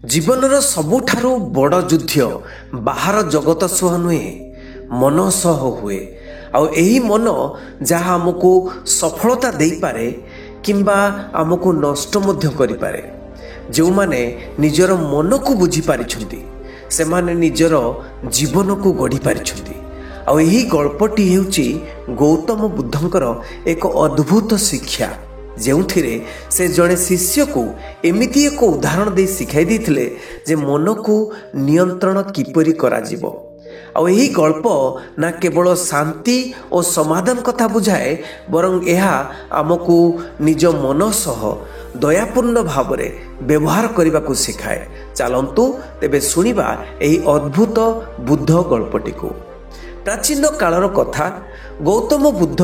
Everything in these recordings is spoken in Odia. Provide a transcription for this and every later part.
ଜୀବନର ସବୁଠାରୁ ବଡ଼ ଯୁଦ୍ଧ ବାହାର ଜଗତ ସହ ନୁହେଁ, ମନ ସହ ହୁଏ। ଆଉ ଏହି ମନ ଯାହା ଆମକୁ ସଫଳତା ଦେଇପାରେ କିମ୍ବା ଆମକୁ ନଷ୍ଟ ମଧ୍ୟ କରିପାରେ। ଯେଉଁମାନେ ନିଜର ମନକୁ ବୁଝିପାରିଛନ୍ତି ସେମାନେ ନିଜର ଜୀବନକୁ ଗଢ଼ି ପାରିଛନ୍ତି। ଆଉ ଏହି ଗଳ୍ପଟି ହେଉଛି ଗୌତମ ବୁଦ୍ଧଙ୍କର ଏକ ଅଦ୍ଭୁତ ଶିକ୍ଷା, ଯେଉଁଥିରେ ସେ ଜଣେ ଶିଷ୍ୟକୁ ଏମିତି ଏକ ଉଦାହରଣ ଦେଇ ଶିଖାଇ ଦେଇଥିଲେ ଯେ ମନକୁ ନିୟନ୍ତ୍ରଣ କିପରି କରାଯିବ। ଆଉ ଏହି ଗଳ୍ପ ନା କେବଳ ଶାନ୍ତି ଓ ସମାଧାନ କଥା ବୁଝାଏ, ବରଂ ଏହା ଆମକୁ ନିଜ ମନ ସହ ଦୟାପୂର୍ଣ୍ଣ ଭାବରେ ବ୍ୟବହାର କରିବାକୁ ଶିଖାଏ। ଚାଲନ୍ତୁ ତେବେ ଶୁଣିବା ଏହି ଅଦ୍ଭୁତ ବୁଦ୍ଧ ଗଳ୍ପଟିକୁ। ପ୍ରାଚୀନ କାଳର କଥା, ଗୌତମ ବୁଦ୍ଧ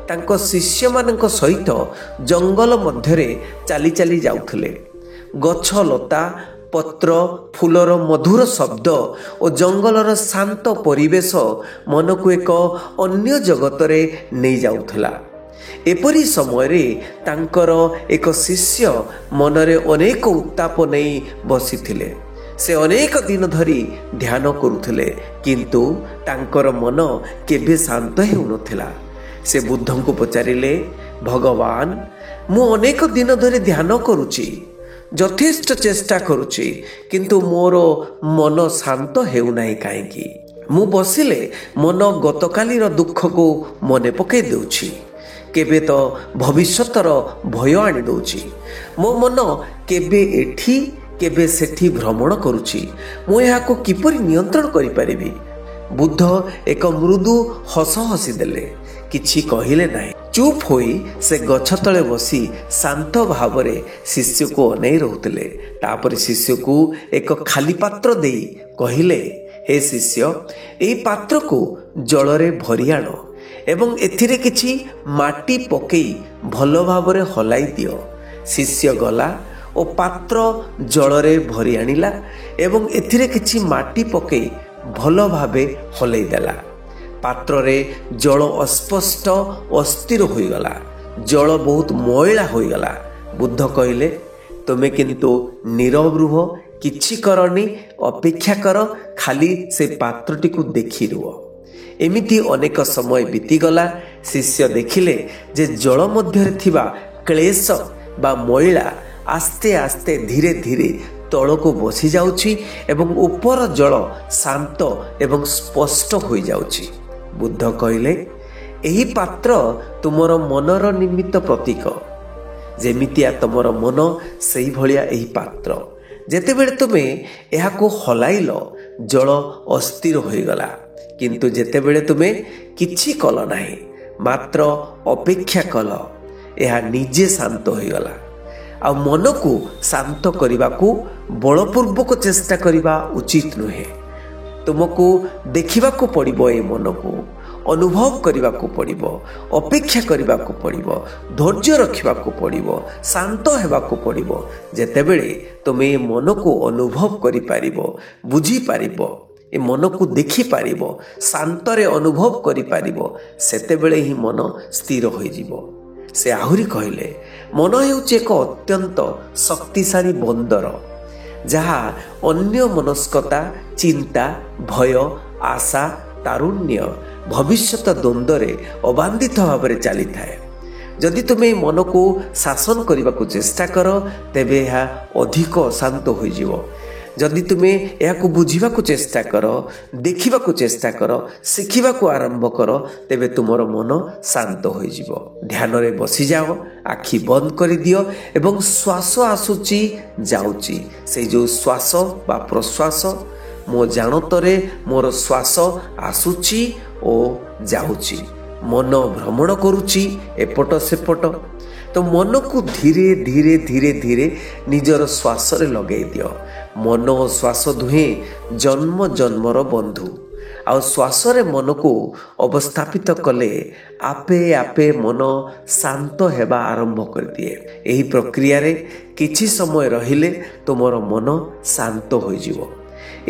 ତାଙ୍କ ଶିଷ୍ୟମାନଙ୍କ ସହିତ ଜଙ୍ଗଲ ମଧ୍ୟରେ ଚାଲି ଚାଲି ଯାଉଥିଲେ। ଗଛ ଲତା, ପତ୍ର, ଫୁଲର ମଧୁର ଶବ୍ଦ ଓ ଜଙ୍ଗଲର ଶାନ୍ତ ପରିବେଶ ମନକୁ ଏକ ଅନ୍ୟ ଜଗତରେ ନେଇଯାଉଥିଲା। ଏପରି ସମୟରେ ତାଙ୍କର ଏକ ଶିଷ୍ୟ ମନରେ ଅନେକ ଉତ୍ତାପ ନେଇ ବସିଥିଲେ। ସେ ଅନେକ ଦିନ ଧରି ଧ୍ୟାନ କରୁଥିଲେ, କିନ୍ତୁ ତାଙ୍କର ମନ କେବେ ଶାନ୍ତ ହେଉନଥିଲା। ସେ ବୁଦ୍ଧଙ୍କୁ ପଚାରିଲେ, ଭଗବାନ, ମୁଁ ଅନେକ ଦିନ ଧରି ଧ୍ୟାନ କରୁଛି, ଯଥେଷ୍ଟ ଚେଷ୍ଟା କରୁଛି, କିନ୍ତୁ ମୋର ମନ ଶାନ୍ତ ହେଉନାହିଁ କାହିଁକି? ମୁଁ ବସିଲେ ମନ ଗତକାଲିର ଦୁଃଖକୁ ମନେ ପକାଇ ଦେଉଛି, କେବେ ତ ଭବିଷ୍ୟତର ଭୟ ଆଣି ଦେଉଛି। ମୋ ମନ କେବେ ଏଠି କେବେ ସେଠି ଭ୍ରମଣ କରୁଛି। ମୁଁ ଏହାକୁ କିପରି ନିୟନ୍ତ୍ରଣ କରିପାରିବି? ବୁଦ୍ଧ ଏକ ମୃଦୁ ହସ ହସିଦେଲେ, କିଛି କହିଲେ ନାହିଁ। ଚୁପ୍ ହୋଇ ସେ ଗଛ ତଳେ ବସି ଶାନ୍ତ ଭାବରେ ଶିଷ୍ୟକୁ ଅନେଇ ରହୁଥିଲେ। ତାପରେ ଶିଷ୍ୟକୁ ଏକ ଖାଲି ପାତ୍ର ଦେଇ କହିଲେ, ହେ ଶିଷ୍ୟ, ଏହି ପାତ୍ରକୁ ଜଳରେ ଭରି ଆଣ ଏବଂ ଏଥିରେ କିଛି ମାଟି ପକାଇ ଭଲ ଭାବରେ ହଲାଇ ଦିଅ। ଶିଷ୍ୟ ଗଲା ଓ ପାତ୍ର ଜଳରେ ଭରି ଆଣିଲା ଏବଂ ଏଥିରେ କିଛି ମାଟି ପକାଇ ଭଲ ଭାବେ ହଲେଇ ଦେଲା। ପାତ୍ରରେ ଜଳ ଅସ୍ପଷ୍ଟ ଅସ୍ଥିର ହୋଇଗଲା। ଜଳ ବହୁତ ମଇଳା ହୋଇଗଲା। ବୁଦ୍ଧ କହିଲେ, ତୁମେ କିନ୍ତୁ ନୀରବ ରୁହ, କିଛି କରନି, ଅପେକ୍ଷା କର, ଖାଲି ସେ ପାତ୍ରଟିକୁ ଦେଖି ରୁହ। ଏମିତି ଅନେକ ସମୟ ବିତିଗଲା। ଶିଷ୍ୟ ଦେଖିଲେ ଯେ ଜଳ ମଧ୍ୟରେ ଥିବା କ୍ଲେଶ ବା ମଇଳା ଆସ୍ତେ ଆସ୍ତେ ଧୀରେ ଧୀରେ ତଳକୁ ବସିଯାଉଛି ଏବଂ ଉପର ଜଳ ଶାନ୍ତ ଏବଂ ସ୍ପଷ୍ଟ ହୋଇଯାଉଛି। ବୁଦ୍ଧ କହିଲେ, ଏହି ପାତ୍ର ତୁମର ମନର ନିମିତ୍ତ ପ୍ରତୀକ। ଯେମିତିଆ ତୁମର ମନ ସେଇଭଳିଆ ଏହି ପାତ୍ର। ଯେତେବେଳେ ତୁମେ ଏହାକୁ ହଲାଇଲ, ଜଳ ଅସ୍ଥିର ହୋଇଗଲା, କିନ୍ତୁ ଯେତେବେଳେ ତୁମେ କିଛି କଲ ନାହିଁ, ମାତ୍ର ଅପେକ୍ଷା କଲ, ଏହା ନିଜେ ଶାନ୍ତ ହୋଇଗଲା। ଆଉ ମନକୁ ଶାନ୍ତ କରିବାକୁ ବଳପୂର୍ବକ ଚେଷ୍ଟା କରିବା ଉଚିତ ନୁହେଁ। ତୁମକୁ ଦେଖିବାକୁ ପଡ଼ିବ, ଏ ମନକୁ ଅନୁଭବ କରିବାକୁ ପଡ଼ିବ, ଅପେକ୍ଷା କରିବାକୁ ପଡ଼ିବ, ଧୈର୍ଯ୍ୟ ରଖିବାକୁ ପଡ଼ିବ, ଶାନ୍ତ ହେବାକୁ ପଡ଼ିବ। ଯେତେବେଳେ ତୁମେ ଏ ମନକୁ ଅନୁଭବ କରିପାରିବ, ବୁଝିପାରିବ, ଏ ମନକୁ ଦେଖିପାରିବ, ଶାନ୍ତରେ ଅନୁଭବ କରିପାରିବ, ସେତେବେଳେ ହିଁ ମନ ସ୍ଥିର ହୋଇଯିବ। ସେ ଆହୁରି କହିଲେ, ମନ ହେଉଛି ଏକ ଅତ୍ୟନ୍ତ ଶକ୍ତିଶାଳୀ ବନ୍ଦର, ଯାହା ଅନ୍ୟ ମନସ୍କତା, ଚିନ୍ତା, ଭୟ, ଆଶା, ତାରୁଣ୍ୟ, ଭବିଷ୍ୟତ ଦ୍ୱନ୍ଦ୍ୱରେ ଅବାନ୍ଧିତ ଭାବରେ ଚାଲିଥାଏ। ଯଦି ତୁମେ ଏହି ମନକୁ ଶାସନ କରିବାକୁ ଚେଷ୍ଟା କର, ତେବେ ଏହା ଅଧିକ ଅଶାନ୍ତ ହୋଇଯିବ। ଯଦି ତୁମେ ଏହାକୁ ବୁଝିବାକୁ ଚେଷ୍ଟା କର, ଦେଖିବାକୁ ଚେଷ୍ଟା କର, ଶିଖିବାକୁ ଆରମ୍ଭ କର, ତେବେ ତୁମର ମନ ଶାନ୍ତ ହୋଇଯିବ। ଧ୍ୟାନରେ ବସିଯାଅ, ଆଖି ବନ୍ଦ କରିଦିଅ ଏବଂ ଶ୍ୱାସ ଆସୁଛି ଯାଉଛି, ସେଇ ଯେଉଁ ଶ୍ୱାସ ବା ପ୍ରଶ୍ୱାସ, ମୋ ଜାଣତରେ ମୋର ଶ୍ୱାସ ଆସୁଛି ଓ ଯାଉଛି, ମନ ଭ୍ରମଣ କରୁଛି ଏପଟ ସେପଟ। ତ ମନକୁ ଧୀରେ ଧୀରେ ଧୀରେ ଧୀରେ ନିଜର ଶ୍ୱାସରେ ଲଗାଇ ଦିଅ। ମନ ଓ ଶ୍ୱାସ ଦୁହେଁ ଜନ୍ମ ଜନ୍ମର ବନ୍ଧୁ। ଆଉ ଶ୍ୱାସରେ ମନକୁ ଅବସ୍ଥାପିତ କଲେ ଆପେ ଆପେ ମନ ଶାନ୍ତ ହେବା ଆରମ୍ଭ କରିଦିଏ। ଏହି ପ୍ରକ୍ରିୟାରେ କିଛି ସମୟ ରହିଲେ ତୁମର ମନ ଶାନ୍ତ ହୋଇଯିବ।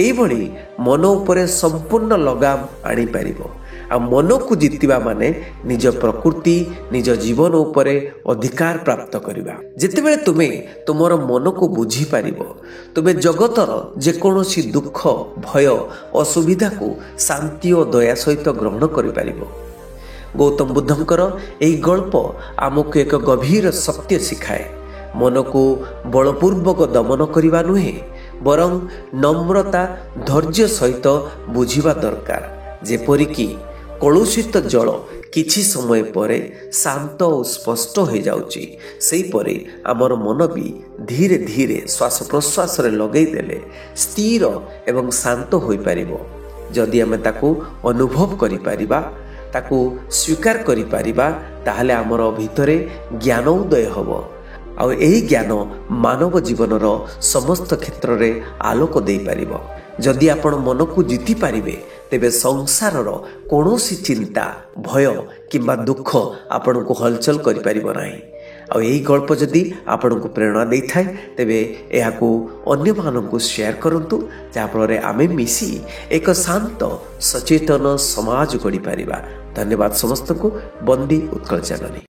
ଏହିଭଳି ମନ ଉପରେ ସମ୍ପୂର୍ଣ୍ଣ ଲଗାମ ଆଣିପାରିବ। ଆଉ ମନକୁ ଜିତିବା ମାନେ ନିଜ ପ୍ରକୃତି ନିଜ ଜୀବନ ଉପରେ ଅଧିକାର ପ୍ରାପ୍ତ କରିବା। ଯେତେବେଳେ ତୁମେ ତୁମର ମନକୁ ବୁଝିପାରିବ, ତୁମେ ଜଗତର ଯେକୌଣସି ଦୁଃଖ ଭୟ ଅସୁବିଧାକୁ ଶାନ୍ତି ଓ ଦୟା ସହିତ ଗ୍ରହଣ କରିପାରିବ। ଗୌତମ ବୁଦ୍ଧଙ୍କର ଏହି ଗଳ୍ପ ଆମକୁ ଏକ ଗଭୀର ସତ୍ୟ ଶିଖାଏ। ମନକୁ ବଳପୂର୍ବକ ଦମନ କରିବା ନୁହେଁ, ବରଂ ନମ୍ରତା ଧୈର୍ଯ୍ୟ ସହିତ ବୁଝିବା ଦରକାର। ଯେପରିକି କଳୁଷିତ ଜଳ କିଛି ସମୟ ପରେ ଶାନ୍ତ ଓ ସ୍ପଷ୍ଟ ହୋଇଯାଉଛି, ସେହିପରି ଆମର ମନ ବି ଧୀରେ ଧୀରେ ଶ୍ୱାସ ପ୍ରଶ୍ୱାସରେ ଲଗାଇ ଦେଲେ ସ୍ଥିର ଏବଂ ଶାନ୍ତ ହୋଇପାରିବ। ଯଦି ଆମେ ତାକୁ ଅନୁଭବ କରିପାରିବା, ତାକୁ ସ୍ୱୀକାର କରିପାରିବା, ତାହେଲେ ଆମର ଭିତରେ ଜ୍ଞାନ ଉଦୟ ହେବ। ଆଉ ଏହି ଜ୍ଞାନ ମାନବ ଜୀବନର ସମସ୍ତ କ୍ଷେତ୍ରରେ ଆଲୋକ ଦେଇପାରିବ। ଯଦି ଆପଣ ମନକୁ ଜିତି ପାରିବେ, ତେବେ ସଂସାରର କୌଣସି ଚିନ୍ତା ଭୟ କିମ୍ବା ଦୁଃଖ ଆପଣଙ୍କୁ ହଲଚଲ କରିପାରିବ ନାହିଁ। ଆଉ ଏହି ଗଳ୍ପ ଯଦି ଆପଣଙ୍କୁ ପ୍ରେରଣା ଦେଇଥାଏ, ତେବେ ଏହାକୁ ଅନ୍ୟମାନଙ୍କୁ ସେୟାର କରନ୍ତୁ, ଯାହାଫଳରେ ଆମେ ମିଶି ଏକ ଶାନ୍ତ ସଚେତନ ସମାଜ ଗଢ଼ିପାରିବା। ଧନ୍ୟବାଦ ସମସ୍ତଙ୍କୁ। ବନ୍ଦେ ଉତ୍କଳ ଜନନୀ।